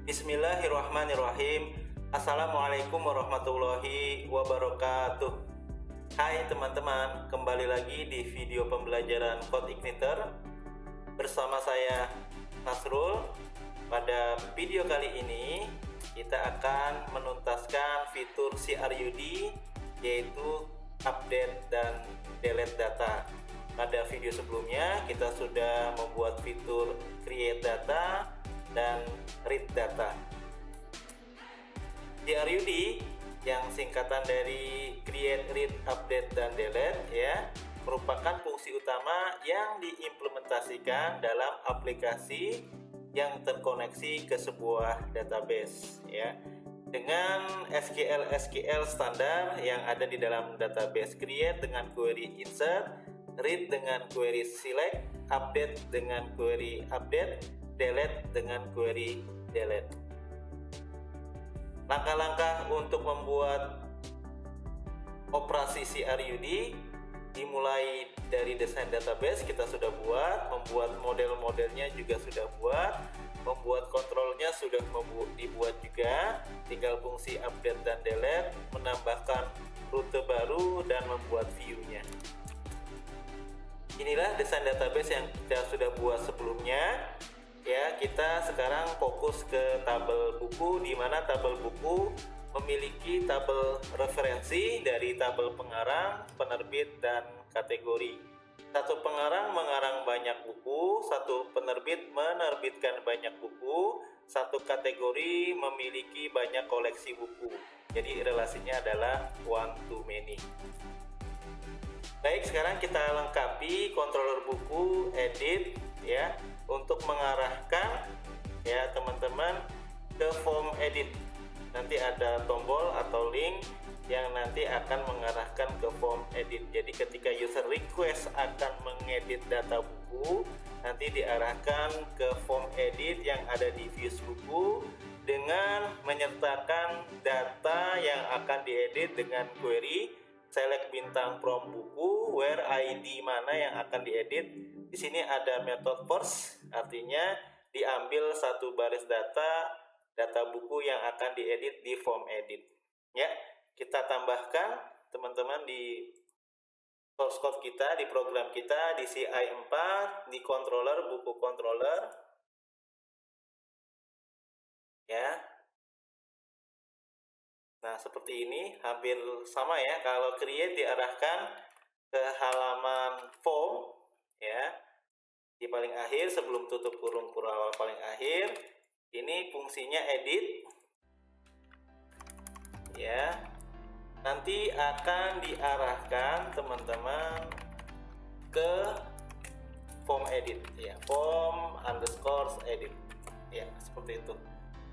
Bismillahirrahmanirrahim. Assalamualaikum warahmatullahi wabarakatuh. Hai teman-teman, kembali lagi di video pembelajaran CodeIgniter bersama saya Nasrul. Pada video kali ini kita akan menuntaskan fitur CRUD, yaitu update dan delete data. Pada video sebelumnya kita sudah membuat fitur create data dan read data. CRUD yang singkatan dari create, read, update, dan delete ya, merupakan fungsi utama yang diimplementasikan dalam aplikasi yang terkoneksi ke sebuah database ya, dengan SQL standar yang ada di dalam database. Create dengan query insert, read dengan query select, update dengan query update, delete dengan query delete. Langkah-langkah untuk membuat operasi CRUD dimulai dari desain database kita sudah buat, membuat model-modelnya juga sudah buat, membuat kontrolnya sudah dibuat juga, tinggal fungsi update dan delete, menambahkan rute baru dan membuat view-nya. Inilah desain database yang kita sudah buat sebelumnya. Ya, kita sekarang fokus ke tabel buku, di mana tabel buku memiliki tabel referensi dari tabel pengarang, penerbit, dan kategori. Satu pengarang mengarang banyak buku, satu penerbit menerbitkan banyak buku, satu kategori memiliki banyak koleksi buku. Jadi relasinya adalah one to many. Baik, sekarang kita lengkapi controller buku, edit ya, untuk mengarahkan ya teman-teman ke form edit. Nanti ada tombol atau link yang nanti akan mengarahkan ke form edit. Jadi ketika user request akan mengedit data buku, nanti diarahkan ke form edit yang ada di views buku dengan menyertakan data yang akan diedit dengan query select bintang from buku, where ID mana yang akan diedit. Di sini ada method first, artinya diambil satu baris data buku yang akan diedit di form edit. Ya, kita tambahkan teman-teman di source code kita, di program kita, di CI4, di controller, buku controller. Ya. Nah, seperti ini, hampir sama ya. Kalau create diarahkan ke halaman form ya, di paling akhir sebelum tutup kurung paling akhir. Ini fungsinya edit ya. Nanti akan diarahkan teman-teman ke form edit ya, form underscore edit ya, seperti itu.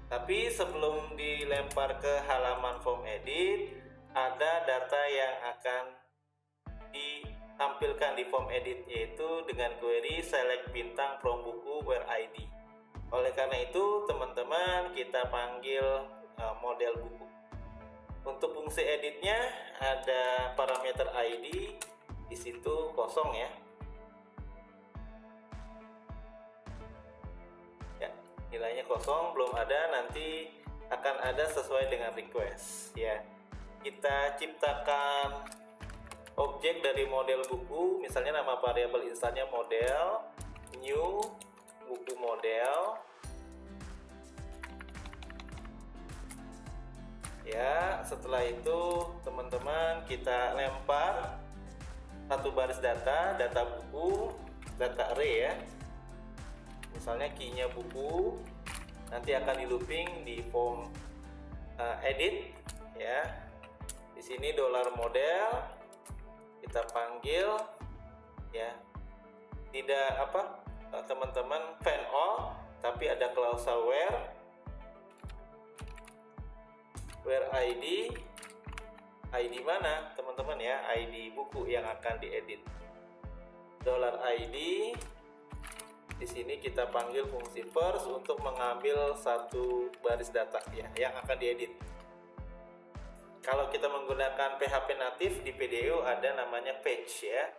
Tapi sebelum dilempar ke halaman form edit, ada data yang akan ditampilkan di form edit, yaitu dengan query select bintang from buku where ID. Oleh karena itu teman-teman, kita panggil model buku. Untuk fungsi editnya ada parameter ID, di situ kosong ya. Nilainya kosong, belum ada, nanti akan ada sesuai dengan request ya. Kita ciptakan objek dari model buku, misalnya nama variabel instannya model, new buku model ya. Setelah itu teman-teman kita lempar satu baris data buku, data array ya. Misalnya key-nya buku, nanti akan di looping di form edit ya. Di sini $model kita panggil ya. Tidak teman-teman find all, tapi ada klausal where ID mana teman-teman ya, ID buku yang akan diedit. $ID. Di sini kita panggil fungsi first untuk mengambil satu baris data ya yang akan diedit. Kalau kita menggunakan PHP natif, di PDU ada namanya fetch ya.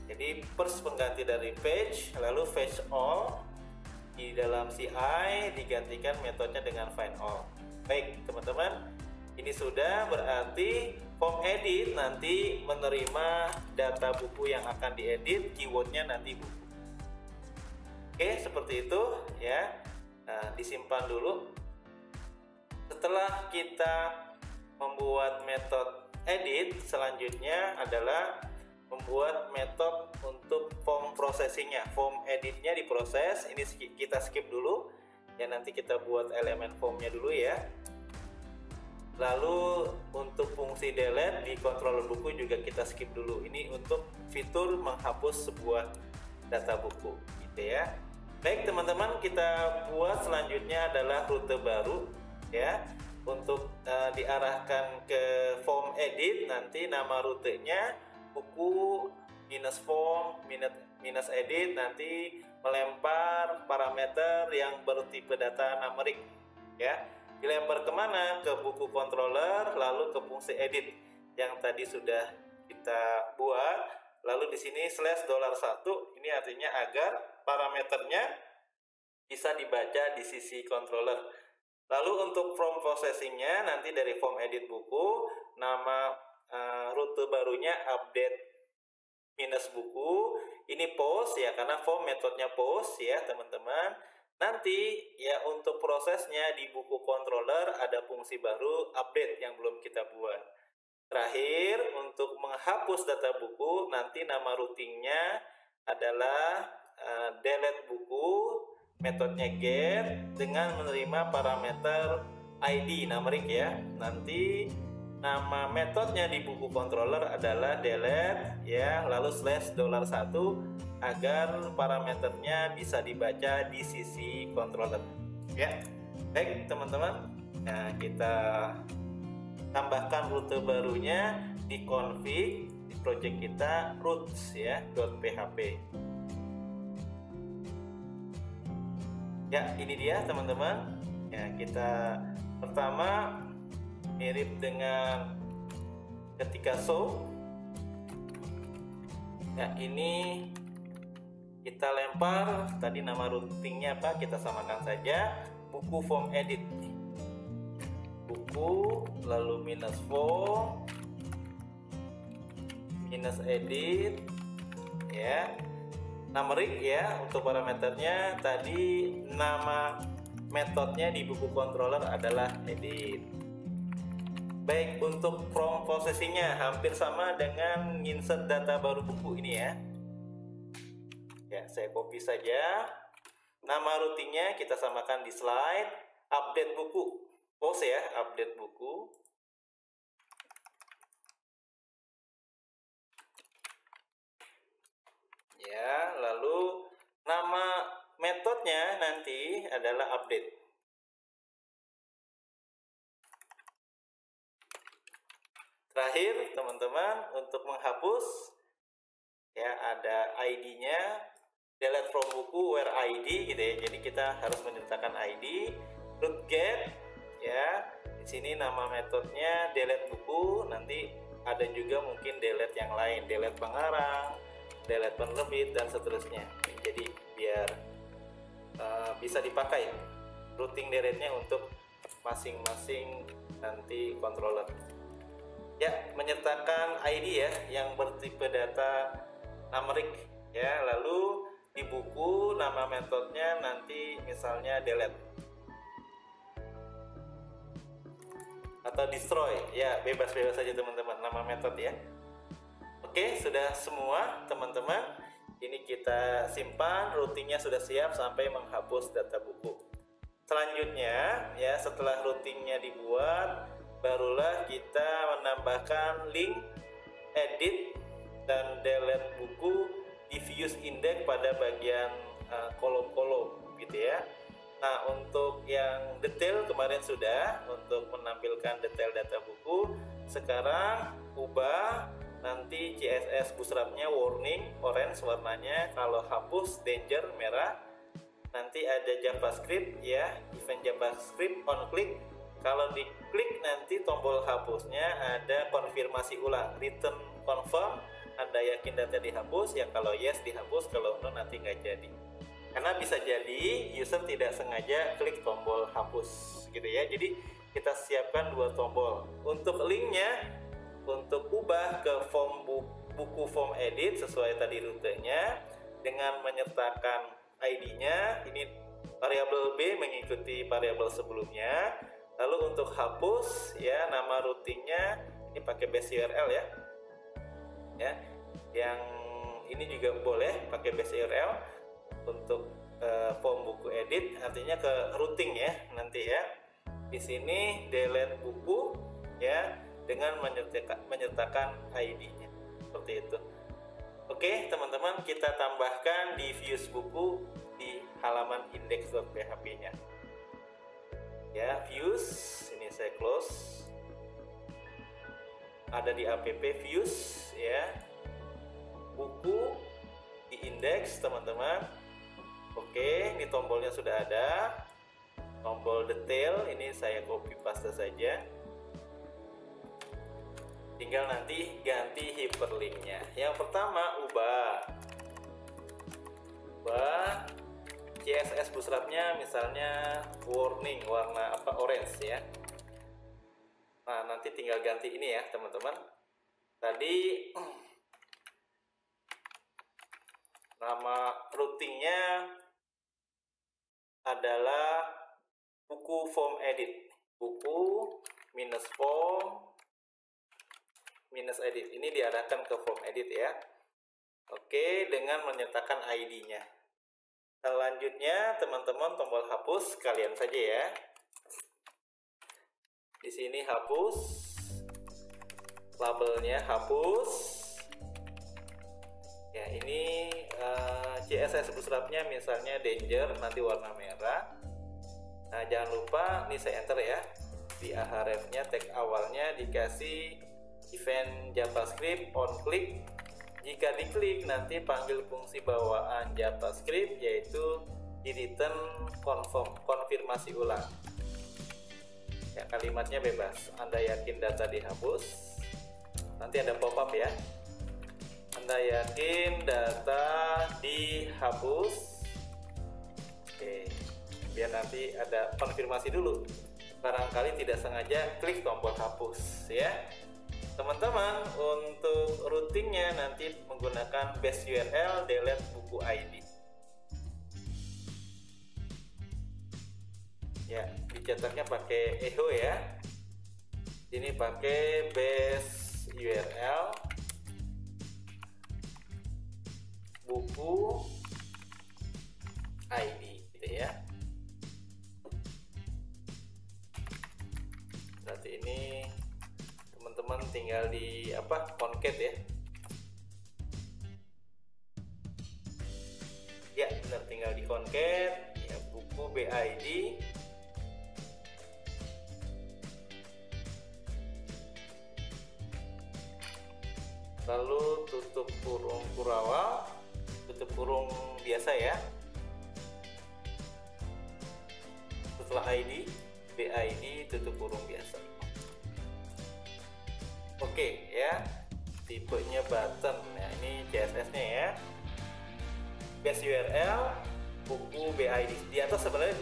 Jadi first pengganti dari fetch, lalu fetch all di dalam CI digantikan metodenya dengan find all. Baik teman-teman, ini sudah berarti form edit nanti menerima data buku yang akan diedit, keywordnya nanti buku. Oke, seperti itu ya. Nah, disimpan dulu. Setelah kita membuat metode edit, selanjutnya adalah membuat metode untuk form processingnya. Form editnya diproses, ini kita skip dulu ya, nanti kita buat elemen formnya dulu ya. Lalu untuk fungsi delete di controller buku juga kita skip dulu, ini untuk fitur menghapus sebuah data buku gitu ya. Baik teman-teman, kita buat selanjutnya adalah rute baru ya. Untuk diarahkan ke form edit, nanti nama rutenya buku minus form minus edit, nanti melempar parameter yang bertipe data numeric ya. Dilempar kemana? Ke buku controller, lalu ke fungsi edit yang tadi sudah kita buat. Lalu di sini /$1, ini artinya agar parameternya bisa dibaca di sisi controller. Lalu untuk form processingnya nanti dari form edit buku, nama rute barunya update minus buku. Ini post ya, karena form metodenya post ya teman-teman. Nanti ya untuk prosesnya di buku controller ada fungsi baru update yang belum kita buat. Terakhir, untuk menghapus data buku, nanti nama routingnya adalah delete buku, metodenya get, dengan menerima parameter ID numeric ya. Nanti nama metodenya di buku controller adalah delete ya, lalu /$1 agar parameternya bisa dibaca di sisi controller ya. Baik teman-teman, nah kita tambahkan rute barunya di config di project kita routes ya .php. Ya, ini dia teman-teman. Ya, kita pertama mirip dengan ketika show. Ya, ini kita lempar tadi nama routingnya apa, kita samakan saja buku form edit. Buku lalu minus form minus edit ya, numeric ya. Untuk parameternya tadi nama metodenya di buku controller adalah edit. Baik, untuk form processingnya hampir sama dengan insert data baru buku ini ya. Ya, saya copy saja. Nama routingnya kita samakan di slide. Update buku, post ya, update buku. Ya, lalu nama metodenya nanti adalah update. Terakhir teman-teman, untuk menghapus ya ada ID-nya, delete from buku where ID gitu ya. Jadi kita harus menyertakan ID. Root get ya, di sini nama metodenya delete buku. Nanti ada juga mungkin delete yang lain, delete pengarang, delete penerbit dan seterusnya. Jadi biar bisa dipakai routing delete-nya untuk masing-masing nanti controller. Ya, menyertakan ID ya yang bertipe data numeric ya. Lalu di buku nama metodenya nanti misalnya delete atau destroy ya, bebas-bebas saja teman-teman nama metode ya. Oke, sudah semua teman-teman. Ini kita simpan, routingnya sudah siap sampai menghapus data buku. Selanjutnya ya, setelah routingnya dibuat, barulah kita menambahkan link, edit, dan delete buku di views index pada bagian kolom-kolom gitu ya. Nah, untuk yang detail kemarin sudah, untuk menampilkan detail data buku. Sekarang ubah nanti CSS bootstrapnya warning orange warnanya, kalau hapus danger merah. Nanti ada JavaScript ya, event JavaScript on click. Kalau diklik nanti tombol hapusnya ada konfirmasi ulang, return confirm, Anda yakin data dihapus ya, kalau yes dihapus, kalau no nanti nggak jadi. karena bisa jadi user tidak sengaja klik tombol hapus gitu ya. Jadi kita siapkan dua tombol. Untuk linknya, untuk ubah ke buku form edit sesuai tadi rutenya dengan menyertakan ID-nya, ini variabel B mengikuti variabel sebelumnya. Lalu untuk hapus ya, nama routingnya ini pakai base URL ya. Ya, yang ini juga boleh pakai base URL untuk form buku edit, artinya ke routing ya nanti ya. Di sini delete buku ya dengan menyertakan ID-nya seperti itu. Oke teman-teman, kita tambahkan di views buku di halaman index.php-nya. Ya, views ini saya close. Ada di app views ya. Buku di index teman-teman. Oke, ini tombolnya sudah ada. Tombol detail ini saya copy paste saja. Tinggal nanti ganti hyperlinknya. Yang pertama ubah CSS bootstrapnya misalnya warning warna orange ya. Nah nanti tinggal ganti ini ya teman-teman. Tadi nama routingnya adalah buku form edit, buku minus form minus edit. Ini diarahkan ke form edit ya. Oke, dengan menyertakan ID-nya. Selanjutnya teman-teman tombol hapus kalian saja ya. Di sini hapus, labelnya hapus. Ya ini CSS bootstrapnya misalnya danger, nanti warna merah. Nah jangan lupa, ini saya enter ya. Di href-nya tag awalnya dikasih event JavaScript on click. Jika diklik nanti panggil fungsi bawaan JavaScript yaitu di return konfirmasi ulang. Ya, kalimatnya bebas. Anda yakin data dihapus? Nanti ada pop-up ya. Anda yakin data dihapus? Oke, biar nanti ada konfirmasi dulu. Barangkali tidak sengaja klik tombol hapus ya. Teman-teman, untuk routingnya nanti menggunakan base URL delete buku ID. Ya, dicetaknya pakai echo ya. Ini pakai base URL buku ID gitu ya. Berarti ini teman-teman tinggal di concat ya. Ya benar, tinggal di concat ya, buku BID lalu tutup kurung kurawal, tutup kurung biasa ya. Setelah ID BID tutup kurung biasa. Oke ya, tipenya button ya, ini CSS-nya ya. Base URL buku BID di atas sebenarnya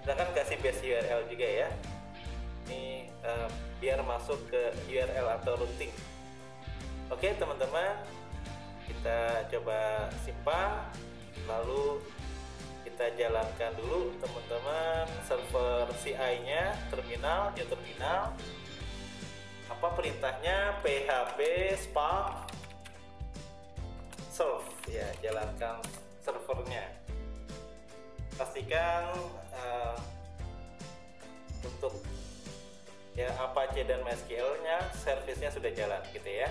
kita kan kasih base URL juga ya. Ini biar masuk ke URL atau routing. Oke teman-teman, kita coba simpan, lalu kita jalankan dulu teman-teman server CI-nya, new terminal. Apa perintahnya? php spark serve ya, jalankan servernya. Pastikan untuk ya Apache dan MySQL-nya servisnya sudah jalan gitu ya.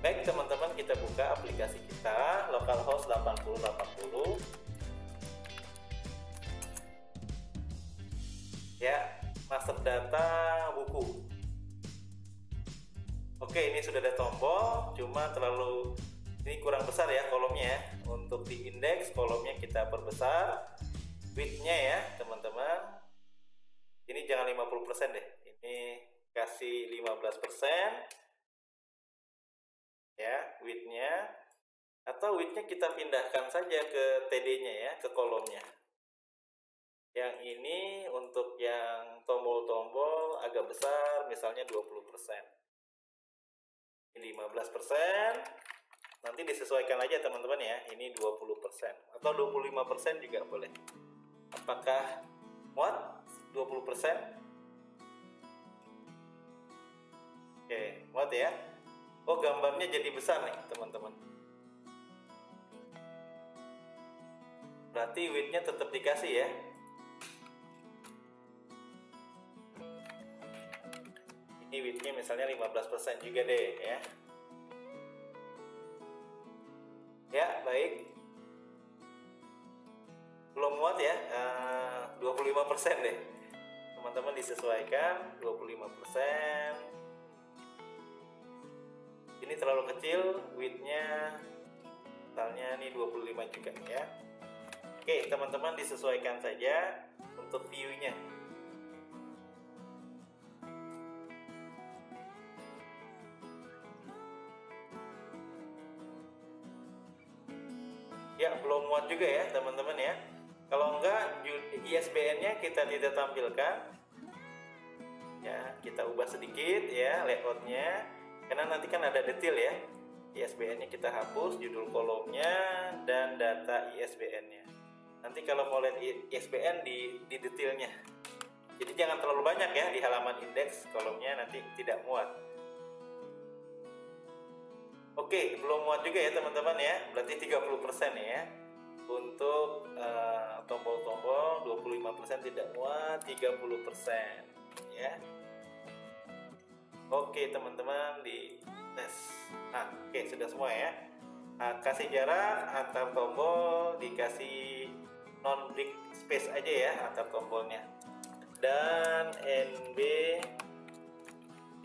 Baik teman-teman, kita buka aplikasi kita localhost 8080 ya, master data buku. Oke, ini sudah ada tombol, cuma ini kurang besar ya kolomnya ya. Untuk di indeks kolomnya kita perbesar, width-nya ya teman-teman. Ini jangan 50% deh, ini kasih 15% ya width-nya. Atau widthnya kita pindahkan saja ke TD-nya ya, ke kolomnya. Yang ini untuk yang tombol-tombol agak besar, misalnya 20%. Ini 15%. Nanti disesuaikan aja teman-teman ya. Ini 20% atau 25% juga boleh. Apakah muat 20%? Oke, muat ya. Oh, gambarnya jadi besar nih teman-teman. Berarti widthnya tetap dikasih ya. Ini widthnya misalnya 15% juga deh ya. Ya, baik. Belum muat ya, 25% deh. Teman-teman disesuaikan 25%. Ini terlalu kecil, widthnya misalnya nih 25 juga ya. Oke, teman-teman disesuaikan saja untuk view-nya. Ya, belum muat juga ya teman-teman ya. Kalau enggak, ISBN-nya kita tidak tampilkan. Ya, kita ubah sedikit ya layout-nya. Karena nanti kan ada detail ya. ISBN-nya kita hapus, judul kolomnya, dan data ISBN-nya. Nanti kalau mau lihat ISBN di detailnya. Jadi jangan terlalu banyak ya di halaman indeks, kolomnya nanti tidak muat. Oke, belum muat juga ya teman-teman ya. Berarti 30% ya. Untuk tombol-tombol 25% tidak muat, 30% ya. Oke teman-teman, di tes. Nah, oke sudah semua ya. Nah, kasih jarak antar tombol, dikasih non big space aja ya antar tombolnya. Dan NB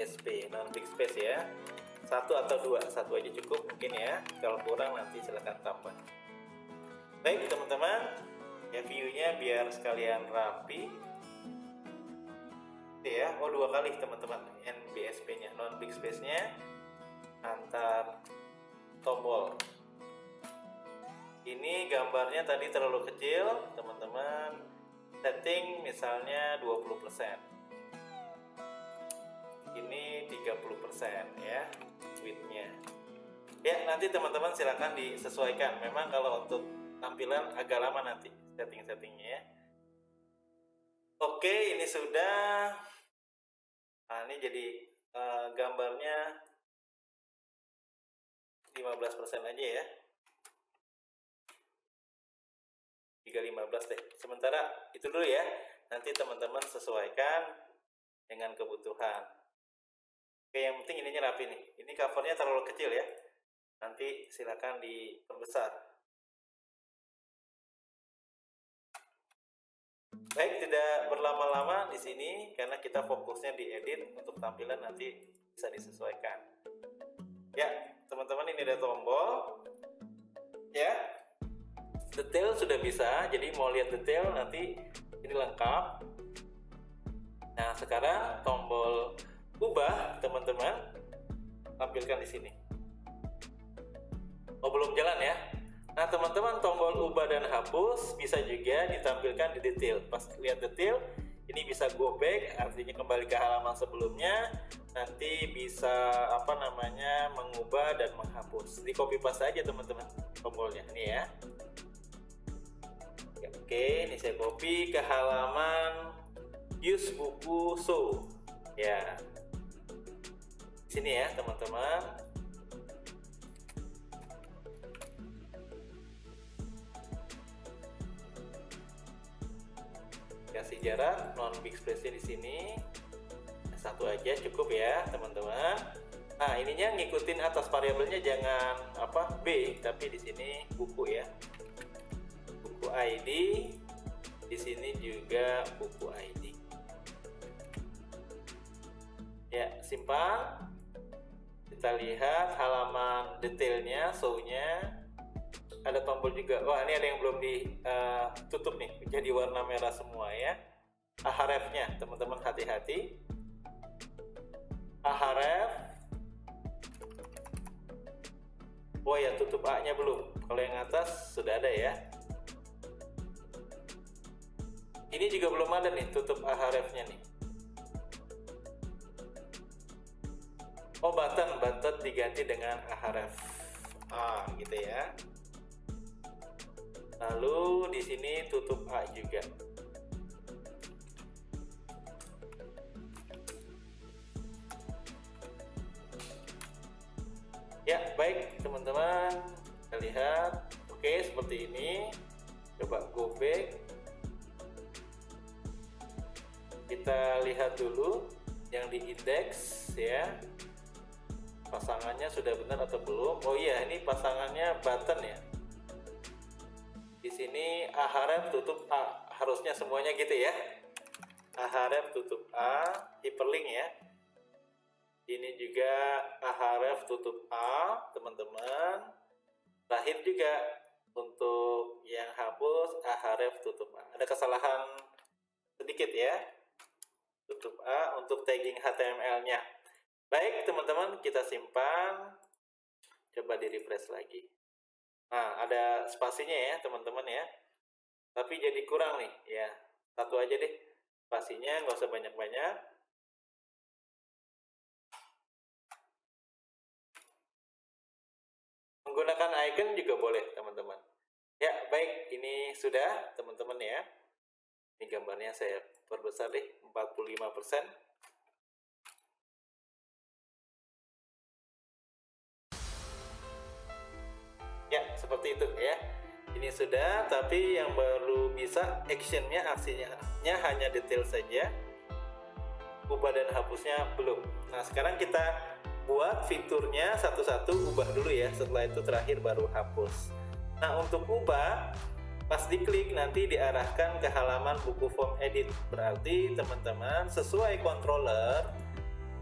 SP non big space ya. Satu atau dua, satu aja cukup mungkin ya. Kalau kurang nanti silahkan tambah. Baik teman-teman, ya view-nya biar sekalian rapi. Ya, oh dua kali teman-teman NBSP-nya, non big space-nya antar tombol. Ini gambarnya tadi terlalu kecil, teman-teman. Setting misalnya 20%. Ini 30% ya width-nya. Ya, nanti teman-teman silakan disesuaikan. Memang kalau untuk tampilan agak lama nanti setting-settingnya ya. Oke, ini sudah. Nah, ini jadi gambarnya 15% aja ya. 315 deh. Sementara itu dulu ya. Nanti teman-teman sesuaikan dengan kebutuhan. Oke, yang penting ininya rapi nih. Ini covernya terlalu kecil ya. Nanti silakan diperbesar. Baik, tidak berlama-lama di sini karena kita fokusnya di edit. Untuk tampilan nanti bisa disesuaikan. Ya, teman-teman, ini ada tombol. Ya, detail sudah bisa. Jadi mau lihat detail nanti ini lengkap. Nah, sekarang tombol ubah teman-teman tampilkan di sini. Oh, belum jalan ya. Nah teman-teman, tombol ubah dan hapus bisa juga ditampilkan di detail. Pas lihat detail, ini bisa go back, artinya kembali ke halaman sebelumnya. Nanti bisa mengubah dan menghapus. Di copy paste aja teman-teman tombolnya ini ya. Oke, ini saya copy ke halaman use buku show. Ya, sini ya teman-teman. Kasih jarak non big space-nya di sini. Satu aja cukup ya teman-teman. Nah, ininya ngikutin atas variabelnya, jangan B, tapi di sini buku ya. Buku ID. Di sini juga buku ID. Ya, simpan. Kita lihat halaman detailnya, show-nya. Ada tombol juga. Wah, ini ada yang belum ditutup nih, jadi warna merah semua ya. Ahref-nya teman-teman hati-hati. Ahref Oh ya, tutup A-nya belum. Kalau yang atas sudah ada ya. Ini juga belum ada nih, tutup ahrefnya nih. Oh, button diganti dengan ahref A gitu ya. Lalu di sini tutup A juga. Ya, baik teman-teman, kita lihat. Oke, seperti ini. Coba go back. Kita lihat dulu yang di indeks ya. Pasangannya sudah benar atau belum? Oh iya, ini pasangannya button ya. Di sini ahref tutup A. Harusnya semuanya gitu ya. Ahref tutup A, hyperlink ya. Ini juga ahref tutup A, teman-teman. Terakhir juga untuk yang hapus ahref tutup A. Ada kesalahan sedikit ya. Tutup A untuk tagging HTML-nya. Baik, teman-teman, kita simpan. Coba di refresh lagi. Nah, ada spasinya ya, teman-teman ya. Tapi jadi kurang nih ya. Satu aja deh. Spasinya nggak usah banyak-banyak. Menggunakan icon juga boleh, teman-teman. Ya, baik, ini sudah, teman-teman ya. Ini gambarnya saya perbesar deh, 45%. Ya, seperti itu ya. Ini sudah, tapi yang baru bisa actionnya, aksinya hanya detail saja. Ubah dan hapusnya belum. Nah, sekarang kita buat fiturnya satu-satu, ubah dulu ya. Setelah itu terakhir baru hapus. Nah, untuk ubah, pas diklik nanti diarahkan ke halaman buku form edit. Berarti teman-teman sesuai controller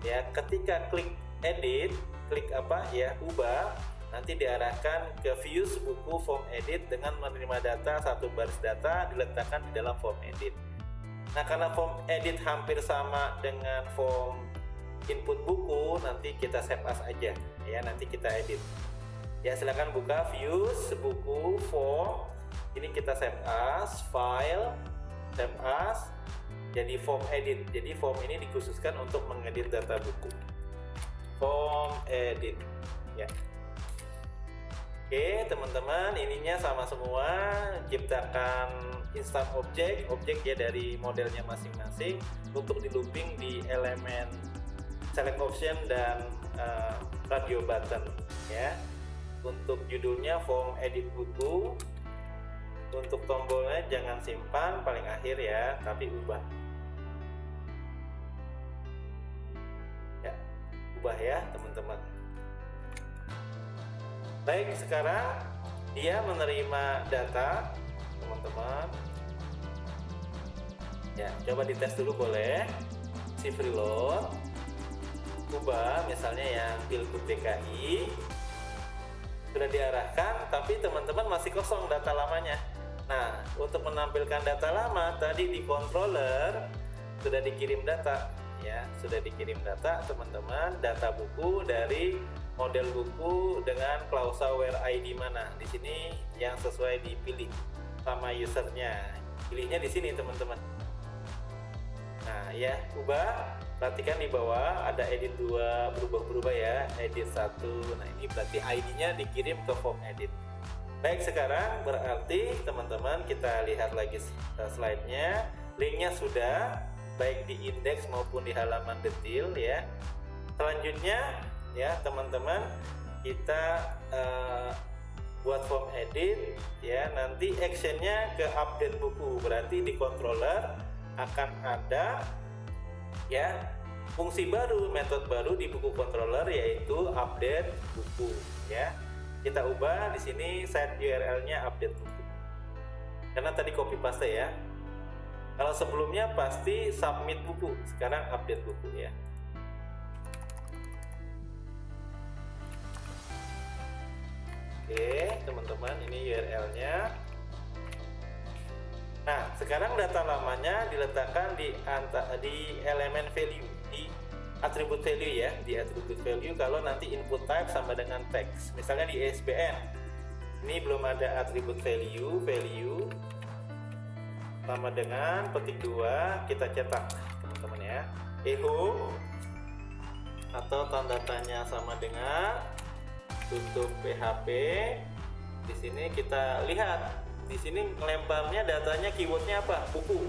ya, ketika klik edit, klik apa ya, ubah, nanti diarahkan ke views buku form edit dengan menerima data satu baris data diletakkan di dalam form edit. Nah, karena form edit hampir sama dengan form input buku, nanti kita save as aja ya, nanti kita edit. Ya, silakan buka views buku form. Ini kita save as, file, save as, jadi form edit. Jadi form ini dikhususkan untuk mengedit data buku. Form edit ya. Oke, teman-teman, ininya sama semua. Ciptakan instant object ya dari modelnya masing-masing untuk di looping di elemen select option dan radio button ya. Untuk judulnya form edit buku. Untuk tombolnya jangan simpan paling akhir ya, tapi ubah. Ya, ubah ya, teman-teman. Baik, sekarang dia menerima data, teman-teman. Ya, coba dites dulu boleh. Si preload. Ubah misalnya yang Pilgub DKI. Sudah diarahkan, tapi teman-teman masih kosong data lamanya. Nah, untuk menampilkan data lama tadi di controller sudah dikirim data ya, sudah dikirim data teman-teman, data buku dari model buku dengan klausa where ID mana. Di sini yang sesuai dipilih sama usernya. Pilihnya di sini teman-teman. Nah, ya, ubah. Perhatikan di bawah ada edit 2 berubah-berubah ya, edit 1. Nah, ini berarti ID-nya dikirim ke form edit. Baik, sekarang berarti teman-teman kita lihat lagi slide-nya. Linknya sudah baik di indeks maupun di halaman detail ya. Selanjutnya ya teman-teman, kita buat form edit ya. Nanti actionnya ke update buku. Berarti di controller akan ada ya fungsi baru, metode baru di buku controller, yaitu update buku ya. Kita ubah di sini set URL-nya update buku. Karena tadi copy paste ya. Kalau sebelumnya pasti submit buku, sekarang update buku ya. Oke, teman-teman, ini URL-nya. Nah, sekarang data lamanya diletakkan di elemen value di attribute value ya, di attribute value kalau nanti input type sama dengan teks. Misalnya di ISBN ini belum ada attribute value sama dengan petik 2, kita cetak teman-teman ya, echo atau tanda tanya sama dengan tutup PHP. Di sini kita lihat, di sini ngelemparnya datanya keywordnya apa? Buku.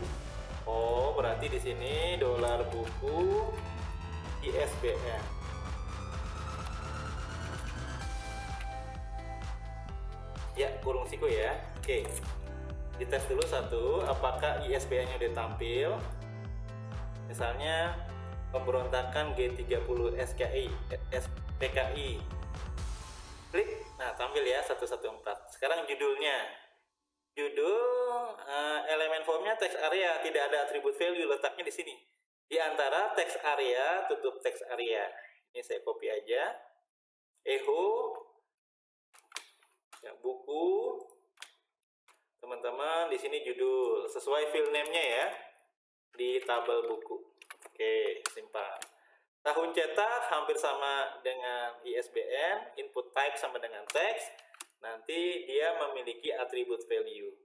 Oh, berarti di sini dolar buku ISBN. Ya, kurung siku ya. Oke. Dites dulu satu, apakah ISBN-nya udah tampil. Misalnya pemberontakan G30 PKI. Klik, nah tampil ya 114. Sekarang judulnya. Judul elemen formnya text area, tidak ada atribut value, letaknya di sini. Di antara text area, tutup text area. Ini saya copy aja. Echo ya, buku. Teman-teman, di sini judul sesuai file name-nya ya. Di tabel buku. Oke, simpan. Tahun cetak hampir sama dengan ISBN, input type sama dengan teks. Nanti dia memiliki atribut value.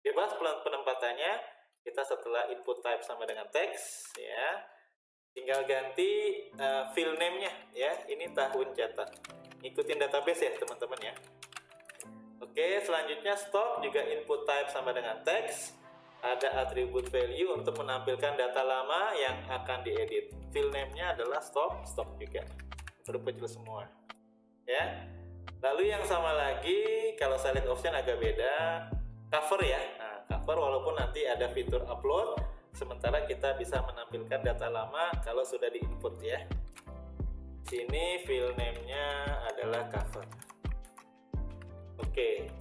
Bebas penempatannya, kita setelah input type sama dengan teks ya, tinggal ganti file name-nya ya. Ini tahun cetak. Ikutin database ya teman-teman ya. Oke, selanjutnya stop juga input type sama dengan teks. Ada atribut value untuk menampilkan data lama yang akan diedit. File name-nya adalah stop juga. Huruf kecil semua. Ya. Lalu yang sama lagi, kalau select option agak beda, cover ya. Nah, cover walaupun nanti ada fitur upload, sementara kita bisa menampilkan data lama kalau sudah di input ya. Sini file name-nya adalah cover. Oke.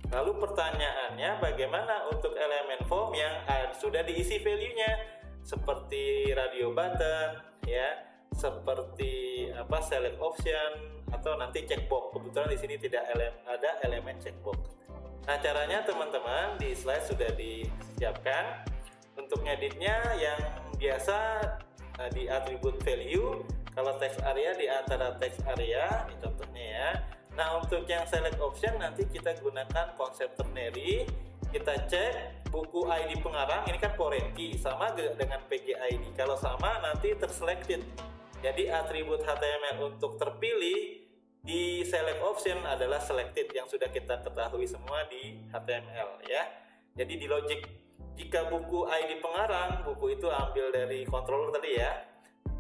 Lalu pertanyaannya, bagaimana untuk elemen form yang sudah diisi value-nya, seperti radio button ya, seperti select option atau nanti checkbox. Kebetulan di sini tidak ada elemen checkbox. Nah, caranya teman-teman di slide sudah disiapkan. Untuk ngeditnya yang biasa di atribut value, kalau text area di antara text area, ini contohnya ya. Nah, untuk yang select option nanti kita gunakan konsep ternary. Kita cek buku ID pengarang, ini kan foreign key, sama dengan PGID. Kalau sama nanti terselected. Jadi atribut HTML untuk terpilih di select option adalah selected, yang sudah kita ketahui semua di HTML ya. Jadi di logic, jika buku ID pengarang, buku itu ambil dari controller tadi ya,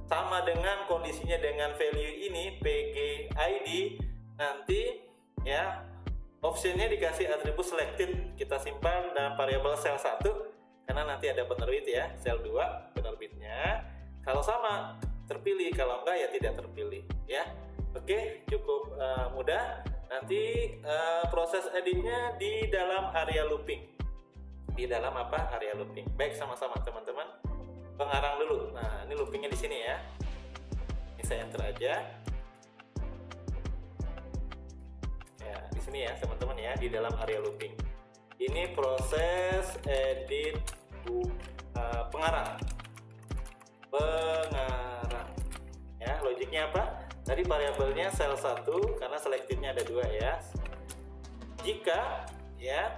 sama dengan kondisinya dengan value ini PGID, nanti ya optionnya dikasih atribut selected, kita simpan dalam variabel sel 1 karena nanti ada penerbit ya, sel 2 penerbitnya. Kalau sama terpilih, kalau enggak ya tidak terpilih ya. Oke, cukup mudah. Nanti proses editnya di dalam area looping. Di dalam area looping. Baik, sama-sama teman-teman. Pengarang dulu. Nah, ini loopingnya di sini ya. Ini saya enter aja. Ya, di sini ya teman-teman ya, di dalam area looping. Ini proses edit pengarang. Ya, logiknya apa? Tadi variabelnya sel 1 karena selectednya ada 2 ya. Jika ya,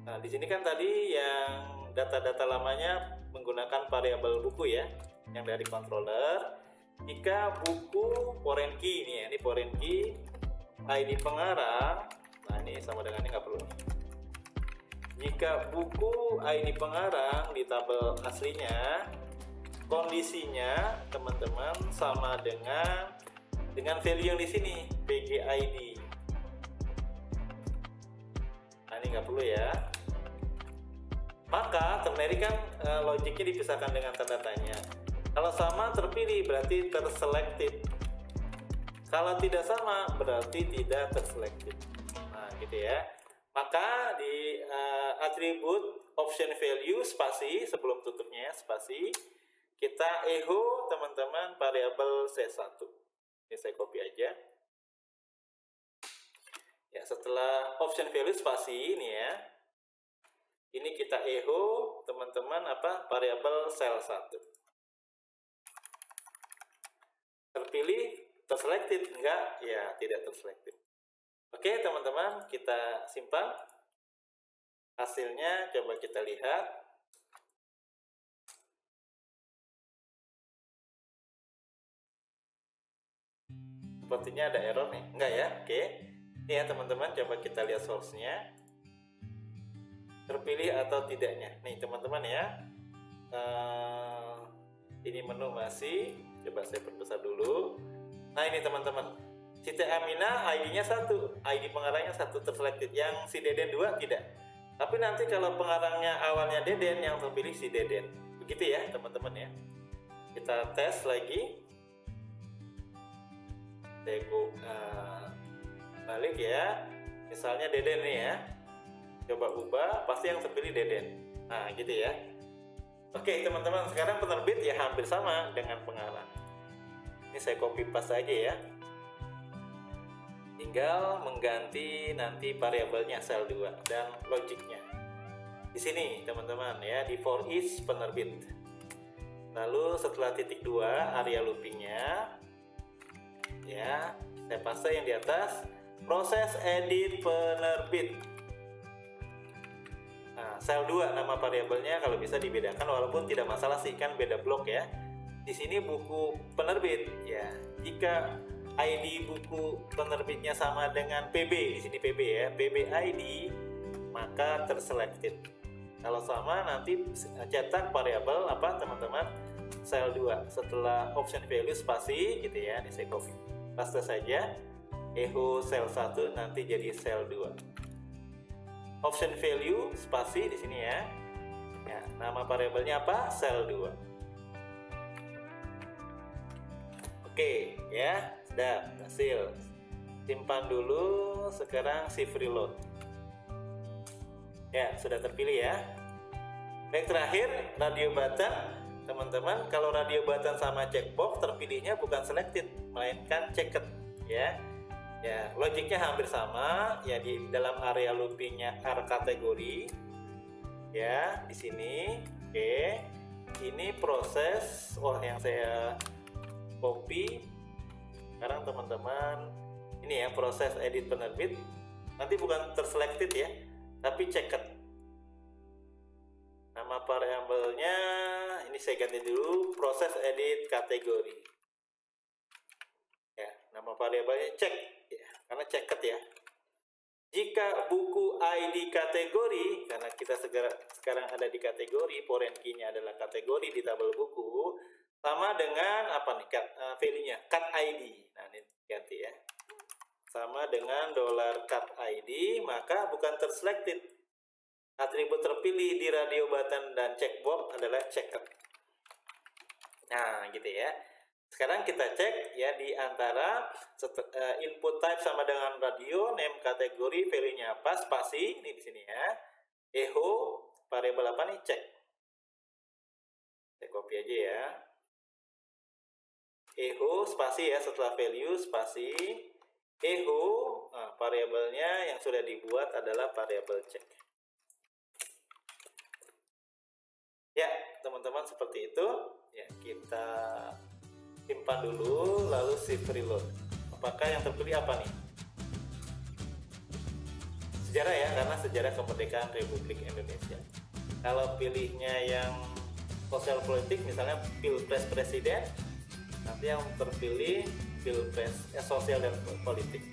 nah di sini kan tadi yang data-data lamanya menggunakan variabel buku ya, yang dari controller. Jika buku foreign key ini ya, ini foreign key ID pengarang, nah ini sama dengan ini nggak perlu. Jika buku ID pengarang di tabel aslinya, kondisinya teman-teman sama dengan value yang di sini PGID. Nah ini nggak perlu ya. Maka ternary kan logiknya dipisahkan dengan tanda tanya. Kalau sama terpilih berarti terselected. Kalau tidak sama berarti tidak terselected. Nah gitu ya. Maka di atribut option value spasi sebelum tutupnya ya, spasi, kita echo teman-teman variabel C1. Ini saya copy aja. Ya, setelah option value spasi ini ya. Ini kita echo teman-teman variabel sel 1. terpilih, terselected, enggak, ya tidak terselected. Oke teman-teman, kita simpan hasilnya, coba kita lihat. Sepertinya ada error nih, enggak ya? Oke, ini ya teman-teman, coba kita lihat source-nya, terpilih atau tidaknya. Nih teman-teman ya, ini menu masih, coba saya perbesar dulu. Nah ini teman-teman, Siti Aminah ID-nya 1, ID pengarangnya 1 terselected, yang si Deden 2 tidak. Tapi nanti kalau pengarangnya awalnya Deden, yang terpilih si Deden. Begitu ya teman-teman ya. Kita tes lagi. Saya balik ya, misalnya Deden nih ya, coba ubah, pasti yang terpilih Deden. Nah gitu ya. Oke teman-teman, sekarang penerbit ya hampir sama dengan pengarang. Ini saya copy paste aja ya, tinggal mengganti nanti variabelnya sel 2 dan logiknya di sini teman-teman ya, di for each penerbit. Lalu setelah titik 2 area loopingnya ya, saya paste yang di atas, proses edit penerbit. Nah, sel 2 nama variabelnya kalau bisa dibedakan, walaupun tidak masalah sih, kan beda blok ya. Di sini buku penerbit ya. Jika ID buku penerbitnya sama dengan PB, di sini PB ya, PB ID, maka terselected. Kalau sama nanti cetak variabel apa teman-teman? Sel 2 setelah option value spasi gitu ya, ini saya copy paste saja, echo sel 1 nanti jadi sel 2, option value spasi di sini ya. Ya, nama variabelnya apa? Sel 2. Oke ya, sudah berhasil. Simpan dulu, sekarang shift reload. Ya, sudah terpilih ya. Baik, terakhir radio button. Teman-teman, kalau radio button sama checkbox terpilihnya bukan selected, melainkan checked ya. Ya, logiknya hampir sama ya, di dalam area loopingnya R kategori ya, di sini. Oke. Ini proses yang saya copy. Sekarang teman-teman, ini ya proses edit penerbit. Nanti bukan terselected ya, tapi checked. Nama variabelnya ini saya ganti dulu, proses edit kategori. Ya, nama variabelnya check ya, karena checked ya. Jika buku ID kategori, karena kita sekarang ada di kategori, foreign key-nya adalah kategori di tabel buku, sama dengan apa nih, value-nya cut ID. Nah, ini ganti ya. Sama dengan $cut ID, maka bukan terselected. Atribut terpilih di radio button dan checkbox adalah checked. Nah, gitu ya. Sekarang kita cek ya, di antara input type sama dengan radio, name kategori, value-nya apa, spasi, ini di sini ya. Echo, variabel apa nih, check. Saya copy aja ya. Echo, spasi ya, setelah value, spasi. Echo, nah, variabelnya yang sudah dibuat adalah variabel check. Ya, teman-teman, seperti itu. Ya, kita simpan dulu, lalu shift reload. Apakah yang terpilih apa nih? Sejarah ya, karena sejarah kemerdekaan Republik Indonesia. Kalau pilihnya yang sosial politik, misalnya pilpres presiden, nanti yang terpilih pilpres sosial dan politik.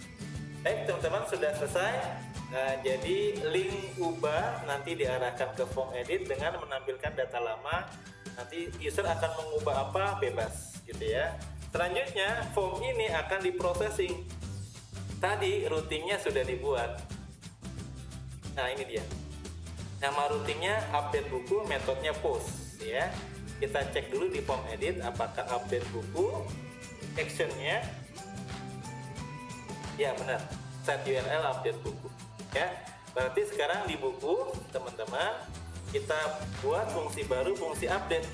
Baik teman-teman, sudah selesai. Nah, jadi link ubah nanti diarahkan ke form edit dengan menampilkan data lama. Nanti user akan mengubah apa, bebas gitu ya. Selanjutnya form ini akan diprocessing. Tadi routingnya sudah dibuat. Nah, ini dia. Nama routingnya update buku, metodenya post ya. Kita cek dulu di form edit apakah update buku, actionnya ya benar, set URL update buku ya. Berarti sekarang di buku teman-teman kita buat fungsi baru, fungsi update,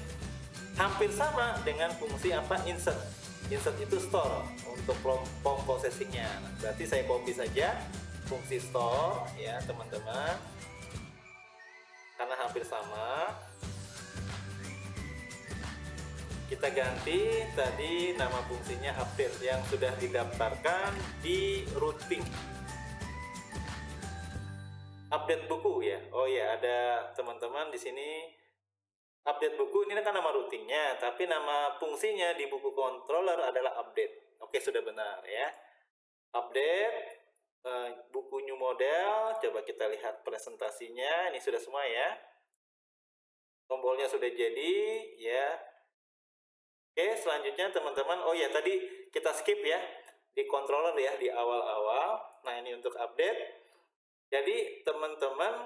hampir sama dengan fungsi apa, insert. Insert itu store untuk form processingnya. Nah, berarti saya copy saja fungsi store ya teman-teman, karena hampir sama. Kita ganti tadi nama fungsinya update yang sudah didaftarkan di routing. Update buku ya. Oh ya, ada teman-teman di sini update buku ini kan nama routingnya, tapi nama fungsinya di buku controller adalah update. Oke, sudah benar ya. Update buku new model. Coba kita lihat presentasinya. Ini sudah semua ya. Tombolnya sudah jadi ya. Oke, selanjutnya teman-teman, oh ya tadi kita skip ya di controller ya di awal-awal. Nah, ini untuk update. Jadi teman-teman,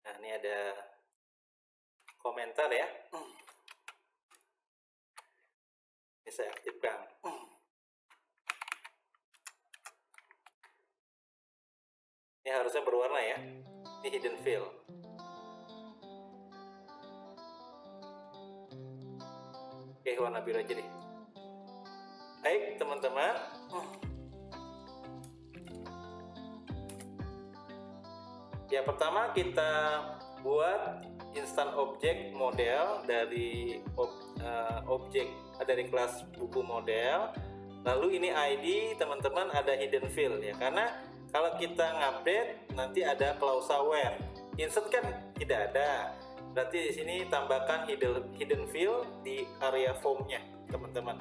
nah ini ada komentar ya. Ini saya aktifkan. Ini harusnya berwarna ya. Ini hidden fill. Oke, warna biru aja deh. Baik teman-teman, ya pertama kita buat instant object model dari objek dari kelas buku model. Lalu ini ID teman-teman ada hidden fill ya, karena kalau kita ngupdate nanti ada klausa where. Insert kan tidak ada. Berarti di sini tambahkan hidden fill di area formnya, teman-teman.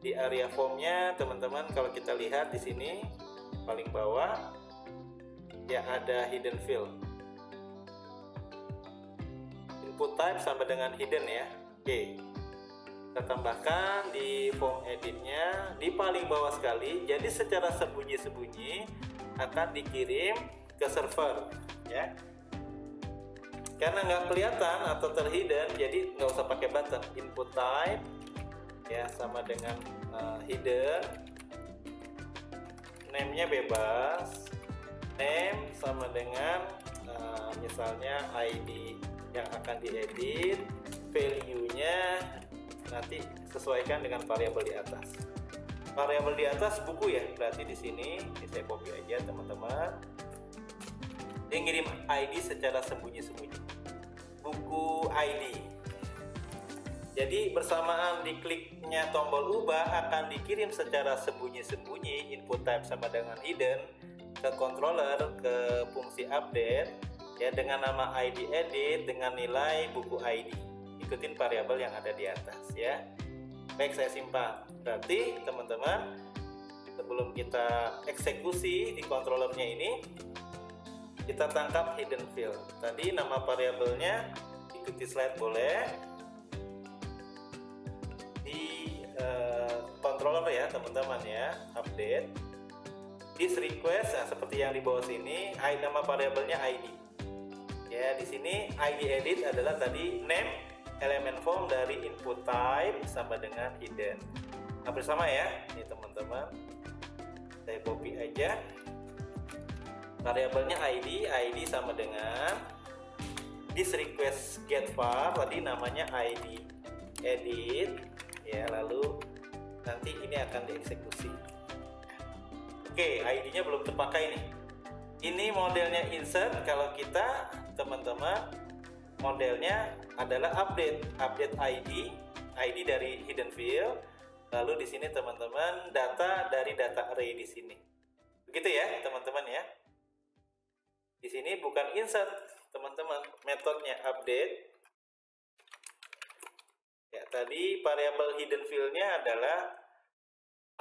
Di area formnya, teman-teman, kalau kita lihat di sini paling bawah ya ada hidden fill. Input type sama dengan hidden ya. Oke. Kita tambahkan di form editnya di paling bawah sekali. Jadi secara sembunyi-sembunyi akan dikirim ke server ya. Karena nggak kelihatan atau terhidden, jadi nggak usah pakai button. Input type ya sama dengan hidden, name-nya bebas, name sama dengan misalnya ID yang akan diedit, value-nya nanti sesuaikan dengan variabel di atas. Variabel di atas buku ya, berarti di sini saya copy aja teman-teman. Dia ngirim ID secara sembunyi-sembunyi. Buku ID. Jadi bersamaan dikliknya tombol ubah akan dikirim secara sembunyi-sembunyi input type sama dengan hidden ke controller ke fungsi update ya dengan nama ID edit dengan nilai buku ID. Ikutin variabel yang ada di atas ya. Baik, saya simpan. Berarti teman-teman sebelum kita eksekusi di controllernya ini kita tangkap hidden fill. Tadi nama variabelnya ikuti slide boleh di controller ya teman-teman ya, update this request nah, seperti yang di bawah sini, nama variabelnya ID ya. Di sini ID edit adalah tadi name elemen form dari input type sama dengan hidden. Hampir sama ya ini teman-teman, saya copy aja. Variabelnya ID sama dengan this request get var tadi namanya ID edit ya, lalu nanti ini akan dieksekusi. Oke, ID-nya belum terpakai nih. Ini modelnya insert. Kalau kita teman-teman modelnya adalah update ID dari hidden fill. Lalu di sini teman-teman data dari data array di sini. Begitu ya teman-teman ya. Di sini bukan insert, teman-teman, metodenya update. Ya, tadi variabel hidden fill-nya adalah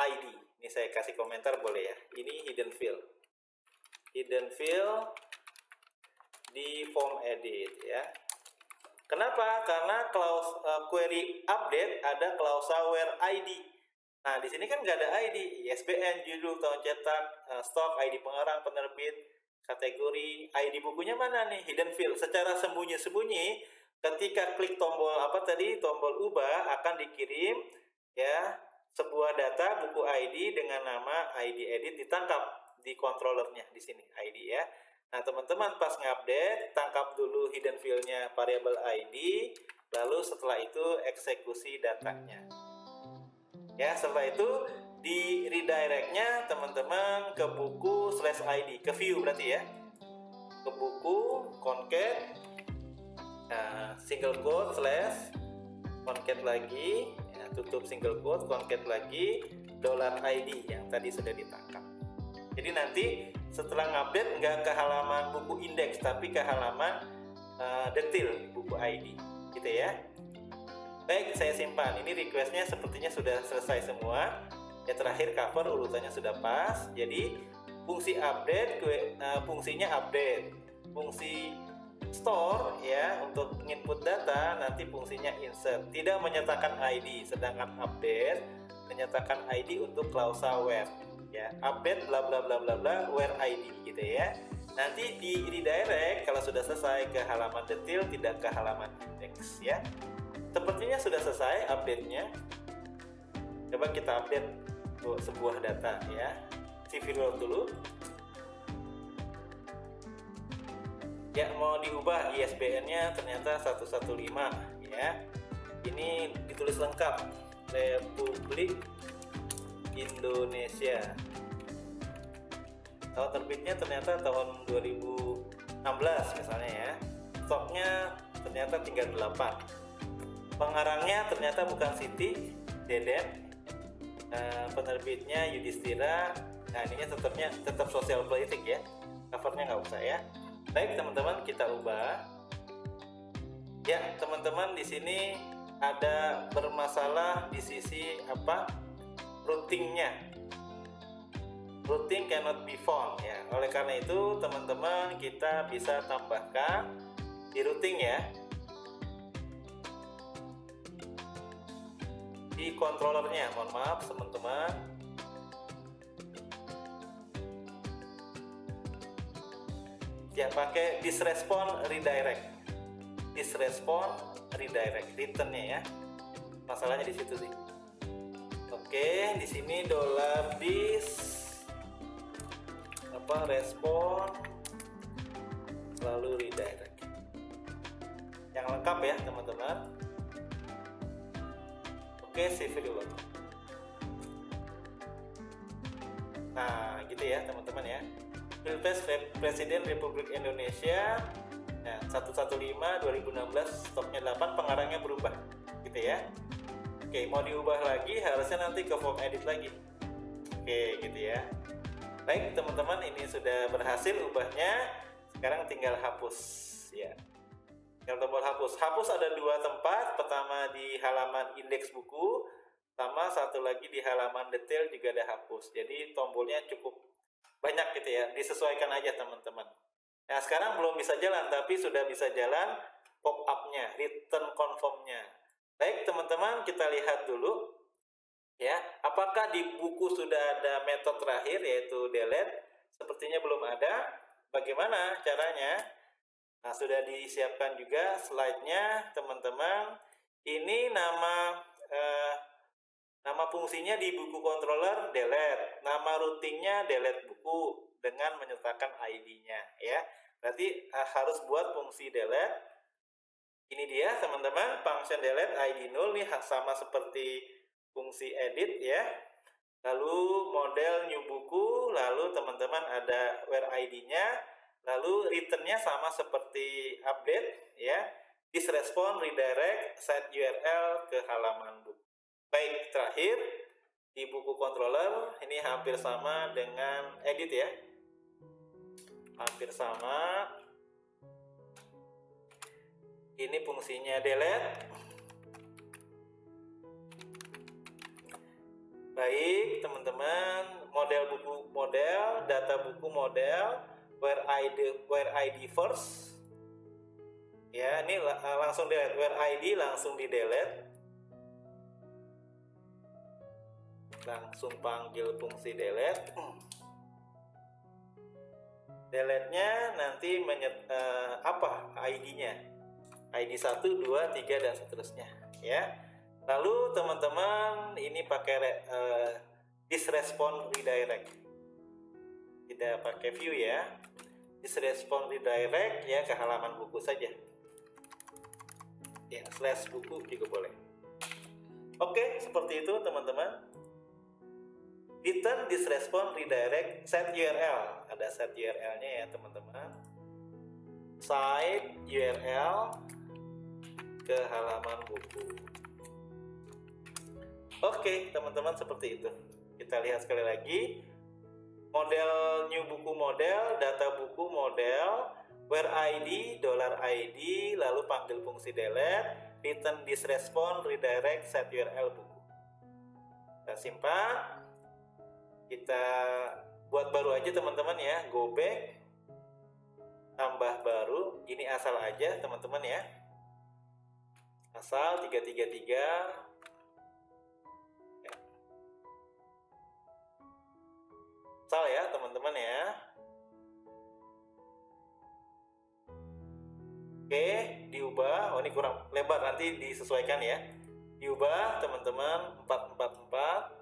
ID. Ini saya kasih komentar boleh ya. Ini hidden fill. Hidden fill di form edit ya. Kenapa? Karena query update ada klausa where ID. Nah, di sini kan nggak ada ID. ISBN, judul, tahun cetak, stok, ID pengarang, penerbit, kategori, ID bukunya mana nih? Hidden fill. Secara sembunyi-sembunyi ketika klik tombol tombol ubah akan dikirim ya sebuah data buku ID dengan nama ID edit ditangkap di controllernya di sini ID ya. Nah, teman-teman pas ngupdate tangkap dulu hidden fill-nya variabel ID, lalu setelah itu eksekusi datanya. Ya, setelah itu di redirect-nya teman-teman ke buku /ID, ke view berarti ya. Ke buku concat single quote / concat lagi, ya, tutup single quote, concat lagi, $ID yang tadi sudah ditangkap. Jadi nanti setelah ngupdate nggak ke halaman buku indeks, tapi ke halaman detail buku ID, gitu ya. Baik, saya simpan. Ini requestnya sepertinya sudah selesai semua. Ya, terakhir cover urutannya sudah pas. Jadi fungsi update, fungsinya update. Fungsi store ya untuk input data, nanti fungsinya insert. Tidak menyatakan ID, sedangkan update menyatakan ID untuk klausa where. Ya, update bla bla bla bla bla where ID gitu ya. Nanti di redirect kalau sudah selesai ke halaman detail, tidak ke halaman index ya. Sepertinya sudah selesai update-nya. Coba kita update sebuah data ya. CV load dulu. Ya, mau diubah ISBN-nya ternyata 115 ya. Ini ditulis lengkap Republik Indonesia. Tahun terbitnya ternyata tahun 2016 misalnya ya. Stoknya ternyata tinggal 8. Pengarangnya ternyata bukan Siti, Deden. Penerbitnya Yudhistira. Nah, ininya tetap sosial politik ya. Covernya nggak usah ya. Baik teman-teman, kita ubah. Ya teman-teman, di sini ada bermasalah di sisi apa? Routingnya. Routing cannot be found ya. Oleh karena itu teman-teman kita bisa tambahkan di routing ya. Di controllernya, mohon maaf teman-teman. Ya, pakai disrespond redirect. Disrespond redirect, returnnya ya. Masalahnya di situ sih. Oke, di sini $dis respon lalu redirect. Yang lengkap ya teman-teman. Oke, save dulu. Nah, gitu ya teman-teman ya. Pilpres Presiden Republik Indonesia 115 2016, stoknya 8, pengarangnya berubah. Gitu ya. Oke, mau diubah lagi harusnya nanti ke form edit lagi. Oke, gitu ya. Baik teman-teman, ini sudah berhasil ubahnya. Sekarang tinggal hapus ya. Tombol hapus. Hapus ada 2 tempat. Pertama di halaman indeks buku, sama satu lagi di halaman detail juga ada hapus. Jadi tombolnya cukup banyak gitu ya. Disesuaikan aja teman-teman. Nah, sekarang belum bisa jalan, tapi sudah bisa jalan pop-up-nya, return confirm-nya. Baik teman-teman, kita lihat dulu ya. Apakah di buku sudah ada metode terakhir yaitu delete? Sepertinya belum ada. Bagaimana caranya? Nah, sudah disiapkan juga slide-nya teman-teman. Ini nama fungsinya di buku controller delete. Nama routingnya delete buku dengan menyertakan ID-nya ya. Berarti harus buat fungsi delete. Ini dia teman-teman, function delete ID 0 nih sama seperti fungsi edit ya. Lalu model new buku, lalu teman-teman ada where ID-nya. Lalu returnnya sama seperti update ya. Disrespond redirect set URL ke halaman buku. Baik, terakhir di buku controller ini hampir sama dengan edit ya. Hampir sama. Ini fungsinya delete. Baik, teman-teman, model buku model, data buku model, where ID first. Ya, ini langsung delete, where ID langsung di delete. Langsung panggil fungsi delete. Delete-nya nanti apa ID-nya? ID 1, 2, 3 dan seterusnya ya. Lalu teman-teman ini pakai disrespond redirect. Tidak pakai view ya. Disrespond redirect ya ke halaman buku saja. Ya, / buku juga boleh. Oke, seperti itu teman-teman. Return disrespond redirect set URL. Ada set URL-nya ya teman-teman. Site URL ke halaman buku. Oke, teman-teman, seperti itu. Kita lihat sekali lagi. Model new buku model, data buku model, where ID, $ID, lalu panggil fungsi delete, return this response, redirect, set URL buku. Kita simpan. Kita buat baru aja teman-teman ya, go back, tambah baru. Ini asal aja teman-teman ya. Asal 333. Asal ya teman-teman ya. Oke, diubah. Oh, ini kurang lebar, nanti disesuaikan ya. Diubah teman-teman 444.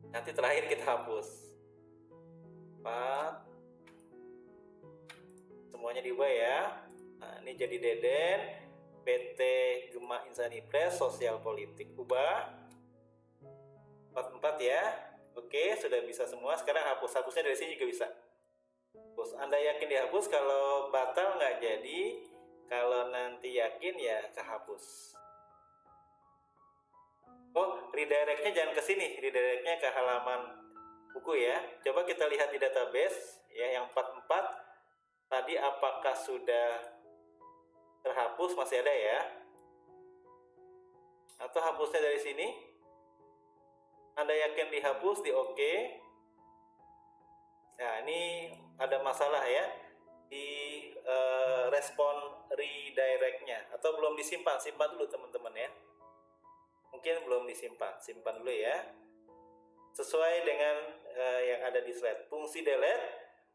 Nanti terakhir kita hapus 4. Semuanya diubah ya. Nah, ini jadi Deden PT Gema Insani Press Sosial Politik. Ubah 44 ya. Oke, sudah bisa semua. Sekarang hapusnya dari sini juga bisa. Terus Anda yakin dihapus, kalau batal nggak jadi, kalau nanti yakin ya kehapus. Oh, redirectnya jangan ke sini, redirectnya ke halaman buku ya. Coba kita lihat di database ya, yang 44 tadi apakah sudah terhapus, masih ada ya? Atau hapusnya dari sini? Anda yakin dihapus, di oke. Nah, ini ada masalah ya di respon redirectnya, atau belum disimpan. Simpan dulu teman-teman ya. Mungkin belum disimpan, simpan dulu ya. Sesuai dengan yang ada di slide. Fungsi delete,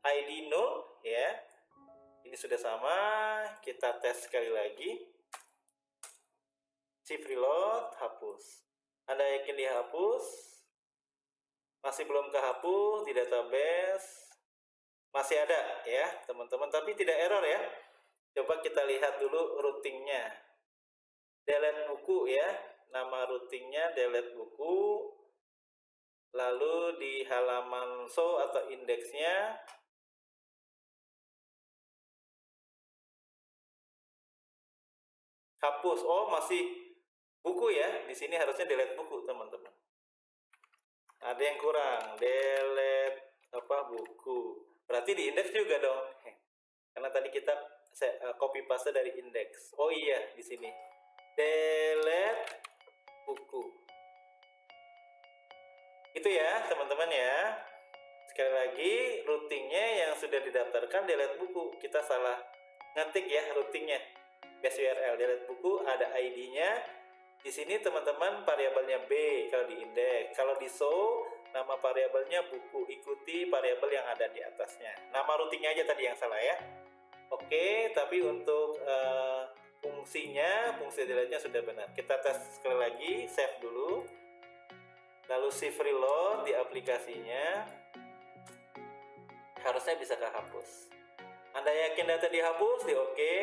ID null ya. Ini sudah sama. Kita tes sekali lagi. Shift reload, hapus. Anda yakin dihapus? Masih belum kehapus di database. Masih ada ya teman-teman, tapi tidak error ya. Coba kita lihat dulu routingnya. Delete buku ya. Nama routingnya delete buku. Lalu di halaman show atau indeksnya hapus. Oh, masih buku ya. Di sini harusnya delete buku teman-teman. Ada yang kurang, delete buku. Berarti di indeks juga dong. Karena tadi kita copy paste dari indeks. Oh iya, di sini delete buku. Itu ya teman-teman ya. Sekali lagi, routingnya yang sudah didaftarkan delete buku. Kita salah ngetik ya routingnya. Base URL delete buku, ada ID-nya. Di sini teman-teman variabelnya B kalau di indeks. Kalau di show, nama variabelnya buku. Ikuti variabel yang ada di atasnya. Nama routingnya aja tadi yang salah ya. Oke, tapi untuk fungsinya, fungsi delete-nya sudah benar. Kita tes sekali lagi, save dulu. Lalu shift reload di aplikasinya. Harusnya bisa kehapus. Anda yakin data dihapus? Di oke.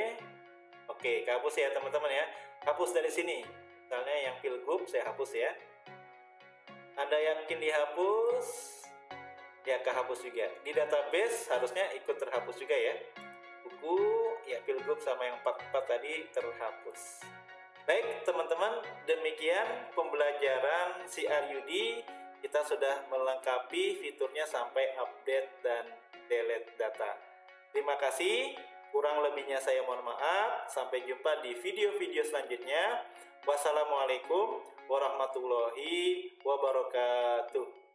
Oke, kehapus ya teman-teman ya. Hapus dari sini. Misalnya yang pilgub saya hapus ya. Anda yakin dihapus? Ya kehapus juga. Di database harusnya ikut terhapus juga ya. Buku, ya pilgub sama yang 44 tadi terhapus. Baik teman-teman, demikian pembelajaran CRUD. Kita sudah melengkapi fiturnya sampai update dan delete data. Terima kasih, kurang lebihnya saya mohon maaf. Sampai jumpa di video-video selanjutnya. Wassalamualaikum warahmatullahi wabarakatuh.